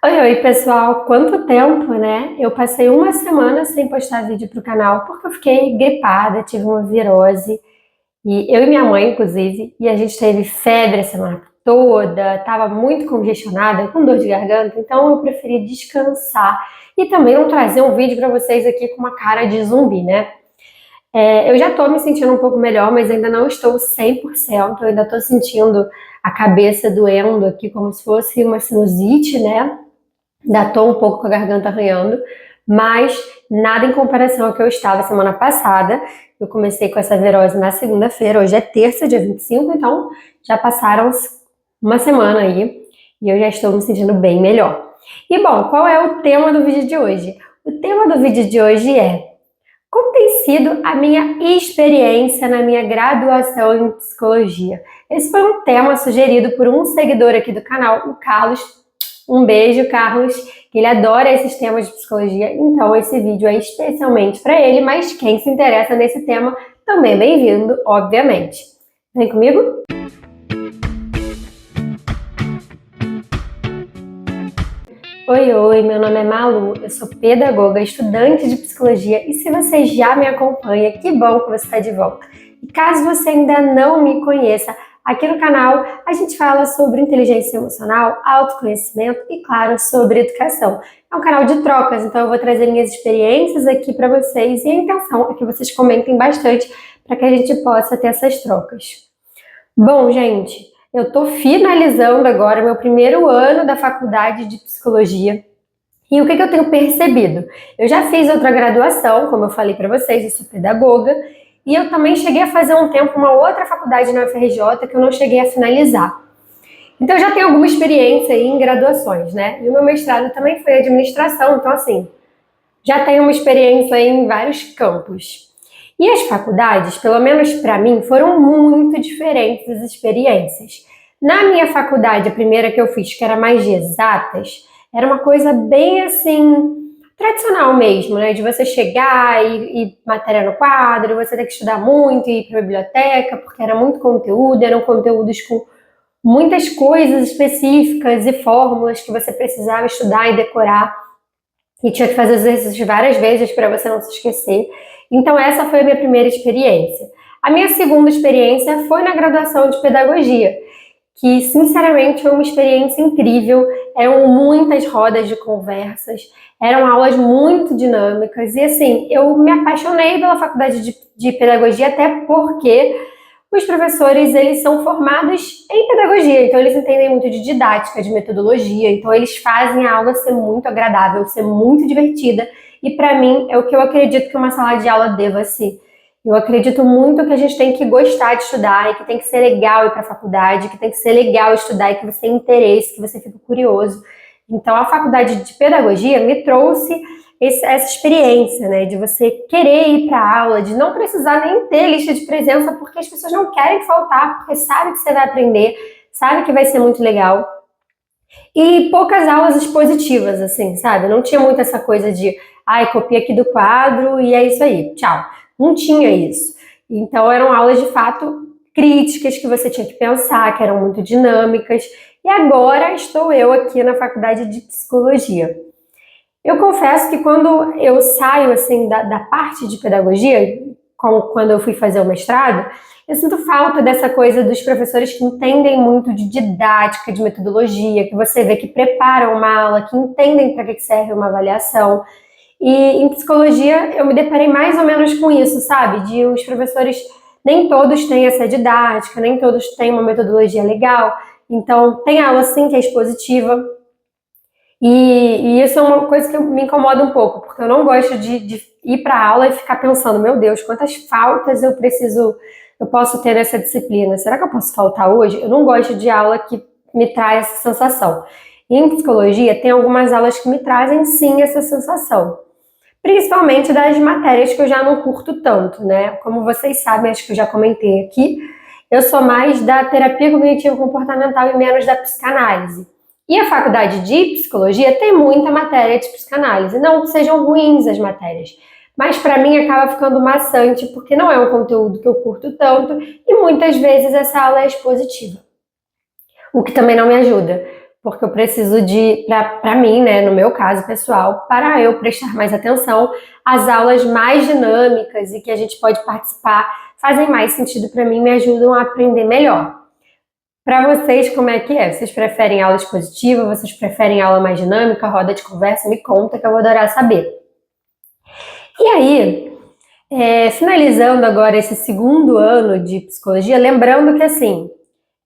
Oi, pessoal! Quanto tempo, né? Eu passei uma semana sem postar vídeo pro canal porque eu fiquei gripada, tive uma virose. E eu e minha mãe, inclusive, e a gente teve febre a semana toda, tava muito congestionada, com dor de garganta, então eu preferi descansar e também não trazer um vídeo para vocês aqui com uma cara de zumbi, né? Eu já tô me sentindo um pouco melhor, mas ainda não estou 100%, eu ainda tô sentindo a cabeça doendo aqui como se fosse uma sinusite, né? Ainda tô um pouco com a garganta arranhando, mas nada em comparação ao que eu estava semana passada. Eu comecei com essa virose na segunda-feira, hoje é terça, dia 25, então já passaram uma semana aí e eu já estou me sentindo bem melhor. E bom, qual é o tema do vídeo de hoje? O tema do vídeo de hoje é como tem sido a minha experiência na minha graduação em psicologia. Esse foi um tema sugerido por um seguidor aqui do canal, o Carlos. Um beijo, Carlos, que ele adora esses temas de psicologia, então esse vídeo é especialmente para ele, mas quem se interessa nesse tema também é bem-vindo, obviamente. Vem comigo? Oi, meu nome é Malu, eu sou pedagoga, estudante de psicologia e se você já me acompanha, que bom que você está de volta. E caso você ainda não me conheça, aqui no canal a gente fala sobre inteligência emocional, autoconhecimento e, claro, sobre educação. É um canal de trocas, então eu vou trazer minhas experiências aqui para vocês e a intenção é que vocês comentem bastante para que a gente possa ter essas trocas. Bom, gente, eu estou finalizando agora meu primeiro ano da faculdade de psicologia. E o que eu tenho percebido? Eu já fiz outra graduação, como eu falei para vocês, eu sou pedagoga, e eu também cheguei a fazer um tempo uma outra faculdade na UFRJ que eu não cheguei a finalizar. Então eu já tenho alguma experiência aí em graduações, né? E o meu mestrado também foi administração, então assim, já tenho uma experiência aí em vários campos. E as faculdades, pelo menos para mim, foram muito diferentes as experiências. Na minha faculdade, a primeira que eu fiz, que era mais de exatas, era uma coisa bem assim, tradicional mesmo, né? De você chegar e matéria no quadro, você ter que estudar muito, ir para a biblioteca, porque era muito conteúdo, eram conteúdos com muitas coisas específicas e fórmulas que você precisava estudar e decorar e tinha que fazer exercícios várias vezes para você não se esquecer. Então essa foi a minha primeira experiência. A minha segunda experiência foi na graduação de pedagogia, que sinceramente foi uma experiência incrível. Eram muitas rodas de conversas, eram aulas muito dinâmicas e assim, eu me apaixonei pela faculdade de pedagogia até porque os professores, eles são formados em pedagogia, então eles entendem muito de didática, de metodologia, então eles fazem a aula ser muito agradável, ser muito divertida, e para mim é o que eu acredito que uma sala de aula deva ser. Eu acredito muito que a gente tem que gostar de estudar e que tem que ser legal ir para a faculdade, que tem que ser legal estudar e que você tem interesse, que você fica curioso. Então a faculdade de pedagogia me trouxe essa experiência, né, de você querer ir para a aula, de não precisar nem ter lista de presença, porque as pessoas não querem faltar, porque sabem que você vai aprender, sabem que vai ser muito legal. E poucas aulas expositivas, assim, sabe? Não tinha muito essa coisa de, ai, copia aqui do quadro e é isso aí, tchau. Não tinha isso. Então eram aulas de fato críticas que você tinha que pensar, que eram muito dinâmicas. E agora estou eu aqui na faculdade de psicologia. Eu confesso que quando eu saio assim da parte de pedagogia, como quando eu fui fazer o mestrado, eu sinto falta dessa coisa dos professores que entendem muito de didática, de metodologia, que você vê que preparam uma aula, que entendem para que serve uma avaliação. E em psicologia eu me deparei mais ou menos com isso, sabe? De os professores, nem todos têm essa didática, nem todos têm uma metodologia legal. Então, tem aula sim que é expositiva, e isso é uma coisa que me incomoda um pouco, porque eu não gosto de ir para a aula e ficar pensando, meu Deus, quantas faltas eu posso ter nessa disciplina? Será que eu posso faltar hoje? Eu não gosto de aula que me traz essa sensação. E em psicologia, tem algumas aulas que me trazem sim essa sensação. Principalmente das matérias que eu já não curto tanto, né? Como vocês sabem, acho que eu já comentei aqui, eu sou mais da terapia cognitivo-comportamental e menos da psicanálise. E a faculdade de psicologia tem muita matéria de psicanálise. Não que sejam ruins as matérias, mas para mim acaba ficando maçante porque não é um conteúdo que eu curto tanto e muitas vezes essa aula é expositiva, o que também não me ajuda. porque eu preciso para mim, né, no meu caso pessoal, para eu prestar mais atenção, as aulas mais dinâmicas e que a gente pode participar fazem mais sentido para mim, me ajudam a aprender melhor. Para vocês, como é que é? Vocês preferem aula expositiva? Vocês preferem aula mais dinâmica, roda de conversa? Me conta que eu vou adorar saber. E aí, finalizando agora esse segundo ano de psicologia, lembrando que assim,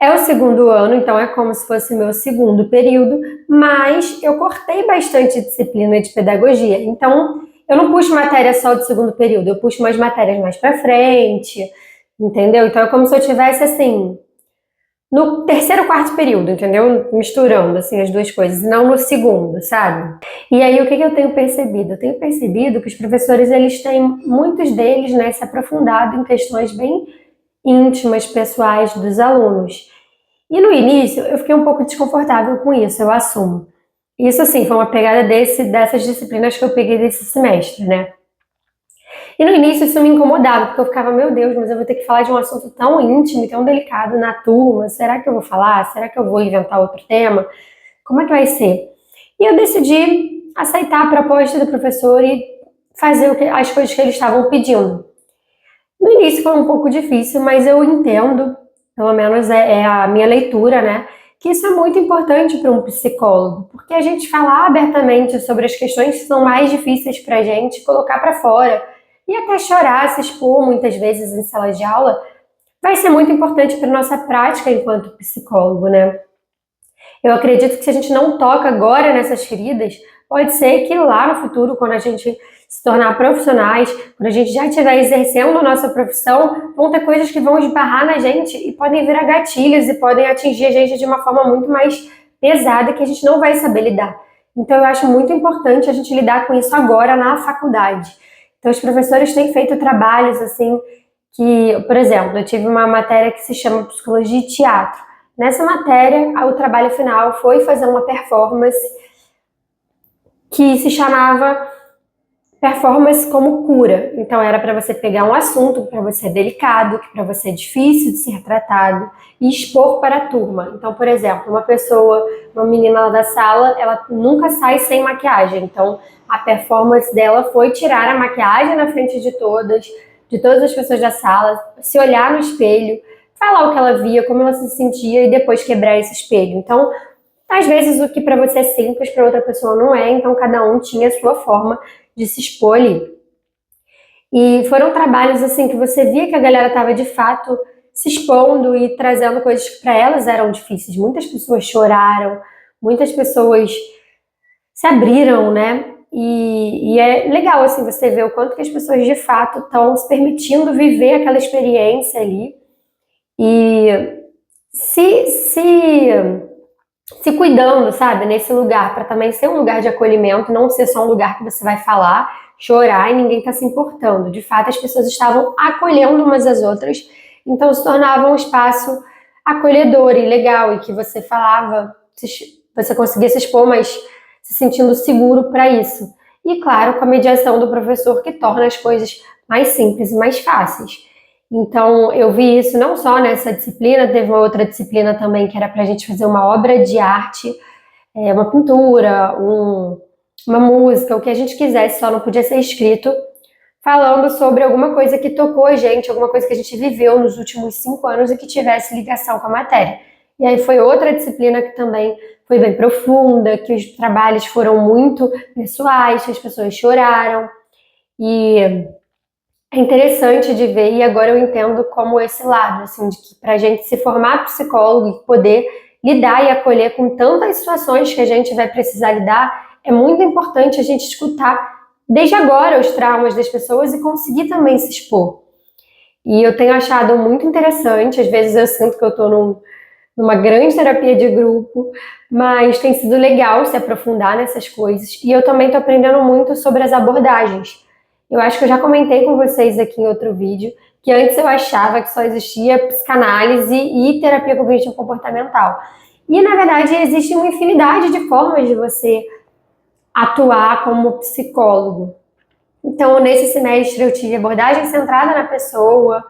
é o segundo ano, então é como se fosse meu segundo período, mas eu cortei bastante disciplina de pedagogia, então eu não puxo matéria só do segundo período, eu puxo umas matérias mais para frente, entendeu? Então é como se eu tivesse assim, no terceiro, quarto período, entendeu? Misturando assim as duas coisas, não no segundo, sabe? E aí o que eu tenho percebido? Eu tenho percebido que os professores, eles têm, muitos deles, né, se aprofundado em questões bem íntimas, pessoais dos alunos. E no início eu fiquei um pouco desconfortável com isso, eu assumo. Isso assim, foi uma pegada dessas disciplinas que eu peguei desse semestre, né? E no início isso me incomodava, porque eu ficava, meu Deus, mas eu vou ter que falar de um assunto tão íntimo e tão delicado na turma, será que eu vou falar? Será que eu vou inventar outro tema? Como é que vai ser? E eu decidi aceitar a proposta do professor e fazer as coisas que eles estavam pedindo. No início foi um pouco difícil, mas eu entendo, pelo menos é a minha leitura, né? Que isso é muito importante para um psicólogo, porque a gente falar abertamente sobre as questões que são mais difíceis para a gente, colocar para fora e até chorar, se expor muitas vezes em sala de aula, vai ser muito importante para nossa prática enquanto psicólogo, né? Eu acredito que se a gente não toca agora nessas feridas, pode ser que lá no futuro, quando a gente se tornar profissionais, quando a gente já estiver exercendo a nossa profissão, vão ter coisas que vão esbarrar na gente e podem virar gatilhos e podem atingir a gente de uma forma muito mais pesada que a gente não vai saber lidar. Então eu acho muito importante a gente lidar com isso agora na faculdade. Então os professores têm feito trabalhos assim que, por exemplo, eu tive uma matéria que se chama Psicologia e Teatro. Nessa matéria, o trabalho final foi fazer uma performance que se chamava Performance como Cura. Então era para você pegar um assunto que para você é delicado, que para você é difícil de ser tratado e expor para a turma. Então, por exemplo, uma menina lá da sala, ela nunca sai sem maquiagem. Então, a performance dela foi tirar a maquiagem na frente de todas as pessoas da sala, se olhar no espelho, falar o que ela via, como ela se sentia e depois quebrar esse espelho. Então, às vezes o que para você é simples, para outra pessoa não é, então cada um tinha a sua forma de se expor ali. E foram trabalhos assim que você via que a galera estava de fato se expondo e trazendo coisas que para elas eram difíceis. Muitas pessoas choraram, muitas pessoas se abriram, né? E é legal assim você ver o quanto que as pessoas de fato estão se permitindo viver aquela experiência ali e se cuidando, sabe, nesse lugar, para também ser um lugar de acolhimento, não ser só um lugar que você vai falar, chorar e ninguém está se importando. De fato, as pessoas estavam acolhendo umas às outras, então se tornava um espaço acolhedor e legal, e que você falava, você conseguia se expor, mas se sentindo seguro para isso. E claro, com a mediação do professor, que torna as coisas mais simples e mais fáceis. Então, eu vi isso não só nessa disciplina, teve uma outra disciplina também que era para a gente fazer uma obra de arte, uma pintura, uma música, o que a gente quisesse, só não podia ser escrito, falando sobre alguma coisa que tocou a gente, alguma coisa que a gente viveu nos últimos 5 anos e que tivesse ligação com a matéria. E aí foi outra disciplina que também foi bem profunda, que os trabalhos foram muito pessoais, que as pessoas choraram, e é interessante de ver, e agora eu entendo como esse lado, assim, de que pra gente se formar psicólogo e poder lidar e acolher com tantas situações que a gente vai precisar lidar, é muito importante a gente escutar desde agora os traumas das pessoas e conseguir também se expor. E eu tenho achado muito interessante, às vezes eu sinto que eu estou numa grande terapia de grupo, mas tem sido legal se aprofundar nessas coisas. E eu também estou aprendendo muito sobre as abordagens. Eu acho que eu já comentei com vocês aqui em outro vídeo que antes eu achava que só existia psicanálise e terapia cognitivo-comportamental. E, na verdade, existe uma infinidade de formas de você atuar como psicólogo. Então, nesse semestre, eu tive abordagem centrada na pessoa,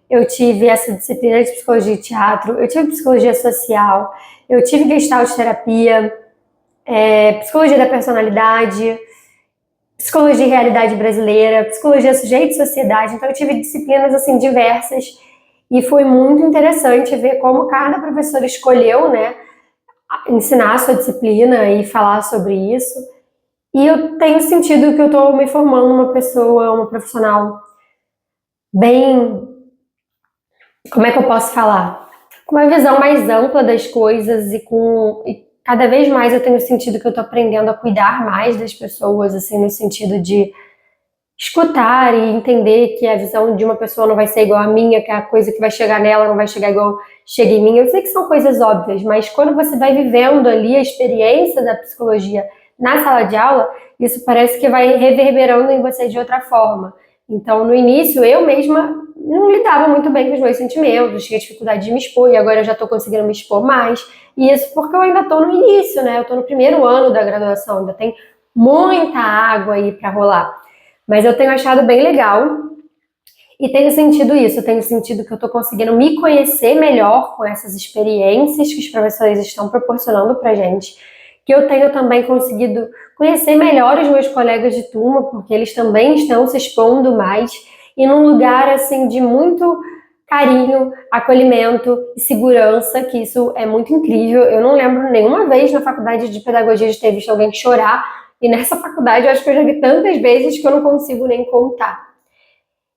eu tive essa disciplina de psicologia e teatro, eu tive psicologia social, Eu tive Gestalt terapia, psicologia da personalidade, psicologia e realidade brasileira, psicologia sujeito e sociedade. Então eu tive disciplinas assim diversas e foi muito interessante ver como cada professor escolheu, né, ensinar a sua disciplina e falar sobre isso. E eu tenho sentido que eu estou me formando uma pessoa, uma profissional bem, como é que eu posso falar? Com uma visão mais ampla das coisas e cada vez mais eu tenho sentido que eu estou aprendendo a cuidar mais das pessoas, assim, no sentido de escutar e entender que a visão de uma pessoa não vai ser igual à minha, que a coisa que vai chegar nela não vai chegar igual chega em mim. Eu sei que são coisas óbvias, mas quando você vai vivendo ali a experiência da psicologia na sala de aula, isso parece que vai reverberando em você de outra forma. Então, no início, eu mesma não lidava muito bem com os meus sentimentos, tinha dificuldade de me expor, e agora eu já estou conseguindo me expor mais. E isso porque eu ainda estou no início, né? Eu estou no primeiro ano da graduação, ainda tem muita água aí para rolar. Mas eu tenho achado bem legal e tenho sentido isso, tenho sentido que eu estou conseguindo me conhecer melhor com essas experiências que os professores estão proporcionando para gente, que eu tenho também conseguido conhecer melhor os meus colegas de turma, porque eles também estão se expondo mais e num lugar assim de muito carinho, acolhimento e segurança, que isso é muito incrível. Eu não lembro nenhuma vez na faculdade de pedagogia de ter visto alguém chorar, e nessa faculdade eu acho que eu já vi tantas vezes que eu não consigo nem contar.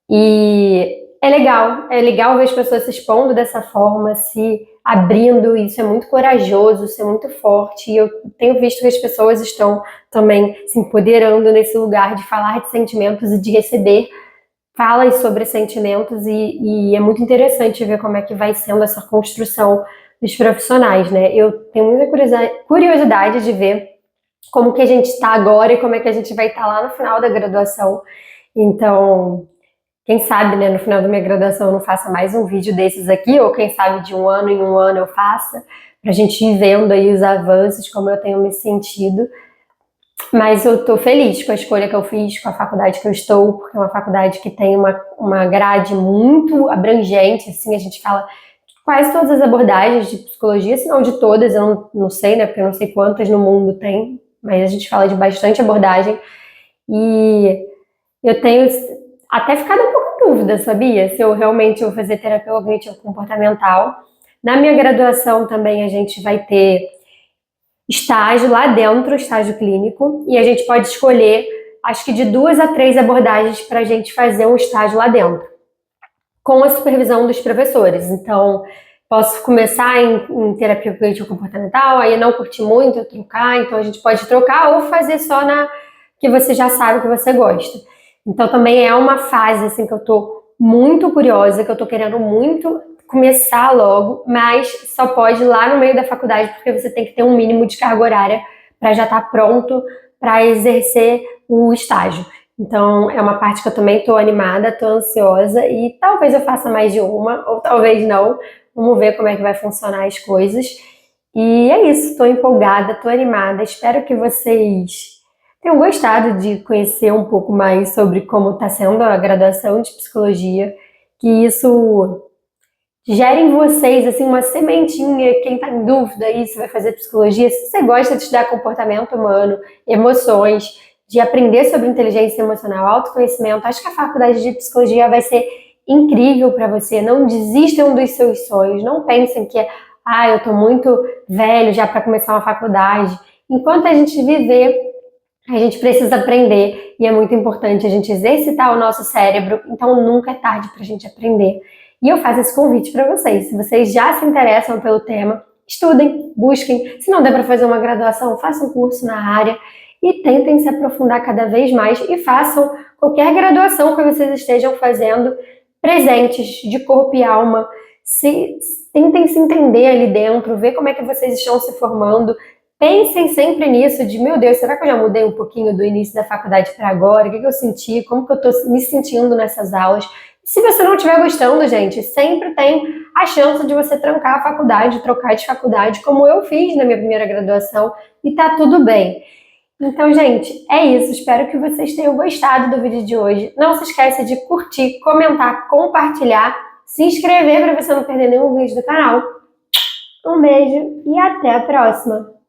E é legal ver as pessoas se expondo dessa forma, se abrindo, isso é muito corajoso, isso é muito forte, e eu tenho visto que as pessoas estão também se empoderando nesse lugar de falar de sentimentos e de receber falas sobre sentimentos, e é muito interessante ver como é que vai sendo essa construção dos profissionais, né? Eu tenho muita curiosidade de ver como que a gente está agora e como é que a gente vai estar lá no final da graduação. Então, quem sabe, né, no final da minha graduação eu não faça mais um vídeo desses aqui, ou quem sabe de um ano em um ano eu faça, pra gente ir vendo aí os avanços, como eu tenho me sentido. Mas eu tô feliz com a escolha que eu fiz, com a faculdade que eu estou, porque é uma faculdade que tem uma grade muito abrangente, assim, a gente fala quase todas as abordagens de psicologia, se não de todas, eu não sei, né, porque eu não sei quantas no mundo tem, mas a gente fala de bastante abordagem, e eu tenho até ficado um pouco em dúvida, sabia? Se eu realmente vou fazer terapia cognitivo-comportamental. Na minha graduação também a gente vai ter estágio lá dentro, estágio clínico, e a gente pode escolher, acho que de 2 a 3 abordagens para a gente fazer um estágio lá dentro, com a supervisão dos professores. Então, posso começar em terapia cognitivo-comportamental, aí não curti muito, eu trocar, então a gente pode trocar ou fazer só na que você já sabe que você gosta. Então também é uma fase assim que eu tô muito curiosa, que eu tô querendo muito começar logo, mas só pode ir lá no meio da faculdade, porque você tem que ter um mínimo de carga horária para já estar pronto para exercer o estágio. Então é uma parte que eu também tô animada, tô ansiosa e talvez eu faça mais de uma, ou talvez não. Vamos ver como é que vai funcionar as coisas. E é isso, tô empolgada, tô animada. Espero que vocês tenham gostado de conhecer um pouco mais sobre como está sendo a graduação de psicologia, que isso gere em vocês assim uma sementinha. Quem está em dúvida aí se vai fazer psicologia, se você gosta de estudar comportamento humano, emoções, de aprender sobre inteligência emocional, autoconhecimento, acho que a faculdade de psicologia vai ser incrível para você. Não desistam dos seus sonhos, não pensem que eu estou muito velho já para começar uma faculdade. Enquanto a gente viver, a gente precisa aprender, e é muito importante a gente exercitar o nosso cérebro, então nunca é tarde para a gente aprender. E eu faço esse convite para vocês. Se vocês já se interessam pelo tema, estudem, busquem. Se não der para fazer uma graduação, façam um curso na área e tentem se aprofundar cada vez mais e façam qualquer graduação que vocês estejam fazendo presentes, de corpo e alma. Tentem se entender ali dentro, ver como é que vocês estão se formando. Pensem sempre nisso, de meu Deus, será que eu já mudei um pouquinho do início da faculdade para agora? O que eu senti? Como que eu estou me sentindo nessas aulas? Se você não estiver gostando, gente, sempre tem a chance de você trancar a faculdade, trocar de faculdade, como eu fiz na minha primeira graduação, e tá tudo bem. Então, gente, é isso. Espero que vocês tenham gostado do vídeo de hoje. Não se esqueça de curtir, comentar, compartilhar, se inscrever para você não perder nenhum vídeo do canal. Um beijo e até a próxima!